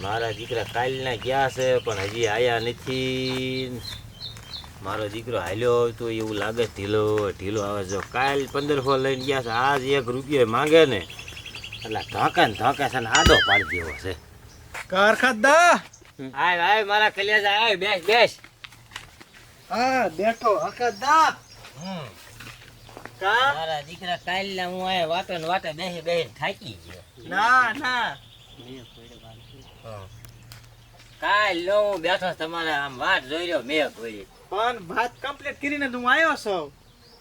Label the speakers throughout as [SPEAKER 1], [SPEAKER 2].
[SPEAKER 1] મારા દીકરા કાલના ગયા છે પણ હજી આયા નથી. મારો દીકરો હાલ્યો તો એવું લાગે ઢીલો ઢીલો આવે છે. કાલ 1500 લઈને ગયા છે, આજ 1 રૂપિયો માંગે ને એટલે ધોકા છે ને આડો પાડી દેવો છે.
[SPEAKER 2] કારખાદા
[SPEAKER 1] આય મારા કલિયાજા આય બેસ.
[SPEAKER 2] હા બેઠો હકાદા. કા
[SPEAKER 1] મારા દીકરા કાલના હું આયા વાટે બેસી થાકી ગયો.
[SPEAKER 2] ના
[SPEAKER 1] કાલ નો હું બેઠો તમારે આમ વાટ જોઈ રહ્યો મેં કોઈ
[SPEAKER 2] પણ ભાત કમ્પ્લીટ કરીને તું આવ્યો છો.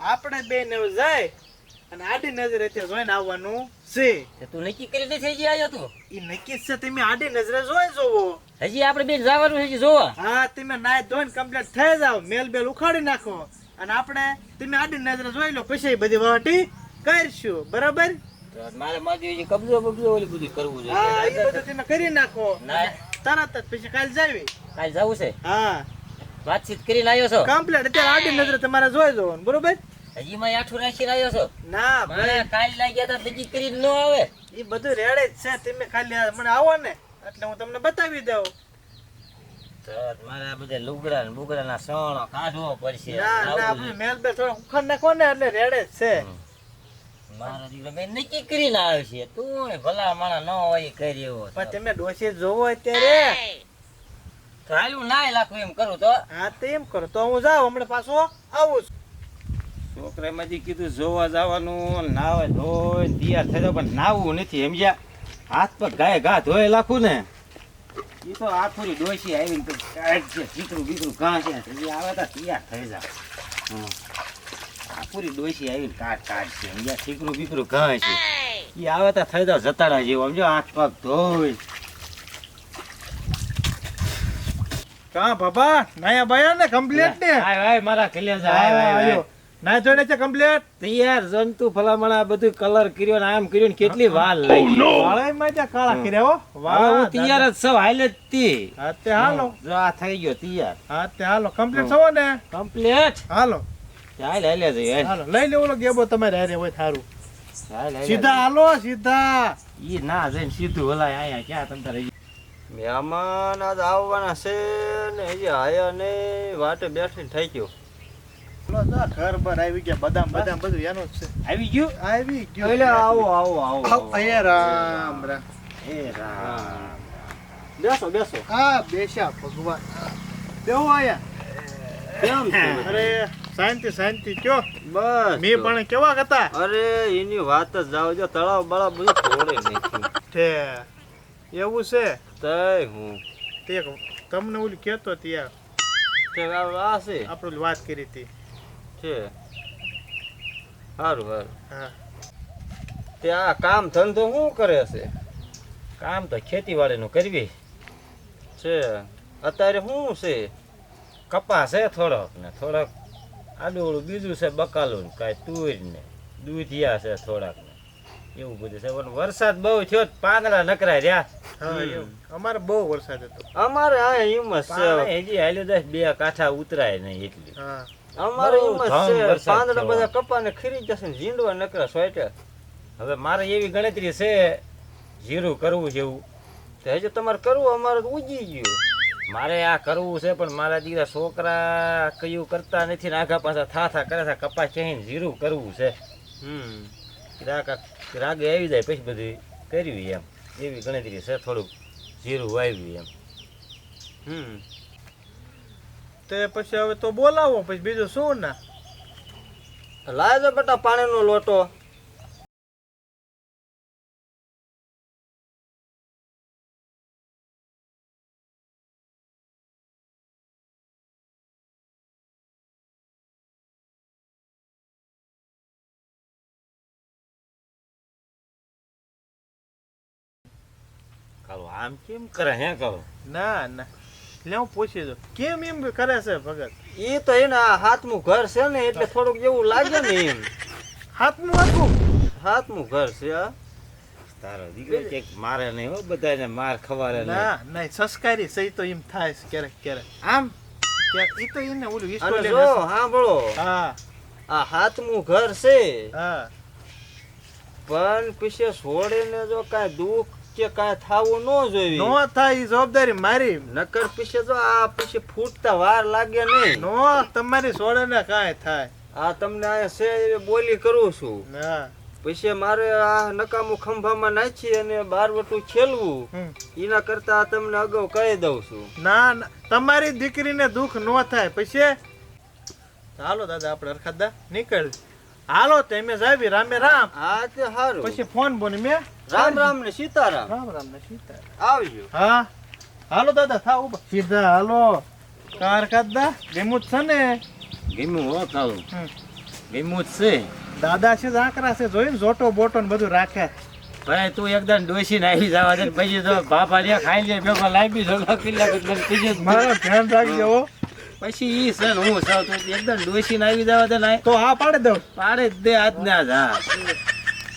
[SPEAKER 2] આપણે બે ને જાય અને આડી નજરે તે જોઈને આવવાનું છે.
[SPEAKER 1] તું નક્કી કરી નથી હજી આવ્યો તું?
[SPEAKER 2] ઈ નક્કી છે, તમે આડી નજરે જોઈ જોવો.
[SPEAKER 1] હજી આપણે બેન જવાનું છે જોવા.
[SPEAKER 2] હા તમે નાય ધોઈને કમ્પ્લીટ થઈ જાવ, મેલ બેલ ઉખાડી નાખો અને આપણે તમે આડી નજરે જોઈ લો, પછી બધી વાટી કરશું. બરાબર?
[SPEAKER 1] મારે મારી કબજો ઓલી બધું કરવું છે.
[SPEAKER 2] હા એ બધું તમે કરી નાખો તરત જ, પછી કાલ જાવી.
[SPEAKER 1] કાલ જવું છે?
[SPEAKER 2] હા
[SPEAKER 1] વાતચીત કરીને આવ્યો છો?
[SPEAKER 2] કમ્પ્લીટ અત્યારે આડી નજરે તમારે જોઈ જોવાનું. બરોબર?
[SPEAKER 1] હજી માં આઠું રાખીને આવ્યો છો?
[SPEAKER 2] ના
[SPEAKER 1] મને કાલ લાગ્યા તા નક્કી કરીને ન આવે.
[SPEAKER 2] એ બધું રેડે જ છે, તમે ખાલી મને આવો ને એટલે હું તમને બતાવી દઉં.
[SPEAKER 1] મારે આ બધા લુગડા ને બુગડા ના સણો કાઢવો પડશે.
[SPEAKER 2] ના આપણે મેલ બે થોડો ઉખાડ નાખો ને એટલે રેડે જ છે.
[SPEAKER 1] મારા દીકરા બેન નક્કી કરીને આવે છે. તું ભલા માણા ન હોય કરી એવો.
[SPEAKER 2] પણ તમે ડોસી જોવો અત્યારે
[SPEAKER 1] તો હાલું નાય લાખું એમ કરું તો.
[SPEAKER 2] હા તો એમ કરો તો હું જાઉં, હમણાં પાછો આવું છું.
[SPEAKER 1] છોકરામાંથી કીધું જોવા જવાનું, નાવે ધોઈ તૈયાર થઈ જાવ પણ નાવું નથી સમજ્યા. હાથ પગ ગાય ઘા ધોઈ લાખું ને એ તો આખુરી ડોસી આવીને કાઢશે. દીકરું બીકરું ઘા છે આવે તો તૈયાર થઈ જાવ. આખુરી ડોસી આવીને કાઢશે સમજ્યા. દીકરું બીકરું ઘા છે એ આવે તો થઈ જાવ જતાડા જેવું સમજો. હાથ પગ ધોઈ
[SPEAKER 2] કા બાબા નાયા બાયા ને કમ્પ્લીટ ને
[SPEAKER 1] આય મારા કલ્યાજા આય
[SPEAKER 2] ના જોઈને છે કમ્પ્લીટ
[SPEAKER 1] તૈયાર જંતુ ભલામણા બધું કલર કર્યો ને આમ કર્યું ને કેટલી વાર લાગી.
[SPEAKER 2] વાળા માં ત્યાં કાળા કર્યા હો.
[SPEAKER 1] વાહ હું તૈયાર જ સૌ હાલે જ તી.
[SPEAKER 2] હા તે હાલો.
[SPEAKER 1] જો આ થઈ ગયો તૈયાર.
[SPEAKER 2] હા તે હાલો કમ્પ્લીટ છો ને?
[SPEAKER 1] કમ્પ્લીટ.
[SPEAKER 2] હાલો
[SPEAKER 1] હાલે જઈએ.
[SPEAKER 2] હાલો લઈ લે ઓલો ગેબો તમારે હારે હોય થારું.
[SPEAKER 1] હાલે
[SPEAKER 2] સીધા હાલો સીધા.
[SPEAKER 1] ઈ ના જઈને સીધું હલાય આયા ક્યાં તમ તારે મહેમાન આજ આવવાના છે ને હજી આયા ને વાટે બેઠીને થઈ ગયો.
[SPEAKER 2] ઘર પર આવી ગયા, બદામ બધું એનું જ છે.
[SPEAKER 1] આવી ગયું?
[SPEAKER 2] આવી ગયું.
[SPEAKER 1] એટલે આવો.
[SPEAKER 2] એ રામ રામ.
[SPEAKER 1] એ રામ. બેસો.
[SPEAKER 2] હા બેસ્યા ભગવાન. બેહો આયા.
[SPEAKER 1] કેમ છે?
[SPEAKER 2] અરે શાંતિ કયો?
[SPEAKER 1] બસ
[SPEAKER 2] મી પણ કેવા હતા?
[SPEAKER 1] અરે એની વાત જ જાવ જો. તળાવ બળાવ બધું તોડે નાખ્યું.
[SPEAKER 2] તે એવું છે
[SPEAKER 1] તઈ હું
[SPEAKER 2] તે તમને ઓલું કહેતો ત્યાં
[SPEAKER 1] તે આ છે
[SPEAKER 2] આપણે વાત કરી હતી.
[SPEAKER 1] છે સારું
[SPEAKER 2] હા
[SPEAKER 1] તે આ કામ ધંધો શું કરે છે? કામ તો ખેતીવાડીનું કરવી છે. અત્યારે શું છે? કપાસ છે થોડોક ને થોડોક આડું બીજું છે બકાલું ને કાંઈ તુર ને દૂધિયા છે થોડાક ને એવું બધું છે. પણ વરસાદ બહુ થયો પાંદડા નકરાય રહ્યા.
[SPEAKER 2] હા એવું અમારે બહુ વરસાદ હતો.
[SPEAKER 1] અમારે આ હિંમત છે હજી હાલ્યો 2 કાંઠા ઉતરાય નહીં એટલી.
[SPEAKER 2] હા
[SPEAKER 1] અમારે હિંમત છે. પાંદડા બધા કપાને ખીરી જશે ને ઝીંડવા નકરા સોયટે. હવે મારે એવી ગણતરી છે જીરું કરવું છે એવું. તો હજી તમારે કરવું, અમારે તો ઉજી ગયું. મારે આ કરવું છે પણ મારા દીકરા છોકરા કયું કરતા નથી ને આગા પાછા થા કરે છે. કપાસ ચહીને જીરું કરવું છે. રાગે આવી જાય પછી બધી કરવી એમ એવી ગણતરી છે. થોડુંક જીરું વાવ્યું એમ.
[SPEAKER 2] તે પછી હવે તો બોલાવો પછી બીજું શું ના
[SPEAKER 1] લાવજો બેટા પાણીનો લોટો. કાલો આમ કેમ કરે હે કાલો?
[SPEAKER 2] ના લે હું પૂછી દઉં કેમ એમ કરે છે ભગત?
[SPEAKER 1] એ તો એના હાથમું ઘર છે ને એટલે થોડુંક એવું લાગે ને એમ. હાથમું ઘર છે. તારો દીકરો કે મારે નહીં હો, બધાને માર ખવારે
[SPEAKER 2] નહીં સંસ્કારી સહી તો એમ થાય છે ક્યારેક આમ ઈ તો એને ઓલું
[SPEAKER 1] અને જો સાંભળો
[SPEAKER 2] હા
[SPEAKER 1] આ હાથમું ઘર છે
[SPEAKER 2] હા
[SPEAKER 1] પણ પછી છોડીને જો કાંઈ દુઃખ વચ્ચે કાંઈ થાવું ન જોઈએ
[SPEAKER 2] નો થાય ઈ જવાબદારી મારી.
[SPEAKER 1] નકર પછી જો આ પછી ફૂટતા વાર લાગે નહીં.
[SPEAKER 2] નો તમારી સોડે ને કાંઈ થાય.
[SPEAKER 1] આ તમને આ છે એવી બોલી કરું છું.
[SPEAKER 2] ના
[SPEAKER 1] પછી મારે આ નકામું ખંભામાં નાખી અને બારવટું છેલવું
[SPEAKER 2] હમ.
[SPEAKER 1] એના કરતા તમને અગાઉ કહી દઉં છું.
[SPEAKER 2] ના ના, તમારી દીકરીને દુઃખ ન થાય. પછી હાલો દાદા આપણે હરખાદા નીકળ. હાલો તમે જાવી રામે રામ.
[SPEAKER 1] હા તે સારું.
[SPEAKER 2] પછી ફોન બોને મેં
[SPEAKER 1] રામ રામ ને સીતારામ.
[SPEAKER 2] રામ રામ ને સીતા.
[SPEAKER 1] આવજો.
[SPEAKER 2] હા હાલો દાદા થાવ ઉભા. સીધા હાલો હરખાદા ગેમું જ છે ને.
[SPEAKER 1] ગીમું હો ખાવું
[SPEAKER 2] હમ.
[SPEAKER 1] ગીમું જ છે.
[SPEAKER 2] દાદા છે ઝાકરા છે જોઈને જોટો બોટો ને બધું રાખે.
[SPEAKER 1] ભાઈ તું એકદમ ડોસી નાખી જવા દે પછી તો બાપા રે ખાઈ લે ભેગો લાવી જો કિલ્લા
[SPEAKER 2] મારો ધ્યાન રાખજો હો.
[SPEAKER 1] પછી ઈ સર હું સાવ તો એકદમ ડોસી નાખી જવા દે ના
[SPEAKER 2] તો હા પાડી દઉં.
[SPEAKER 1] પાડે જ દે આજ ને આજ હા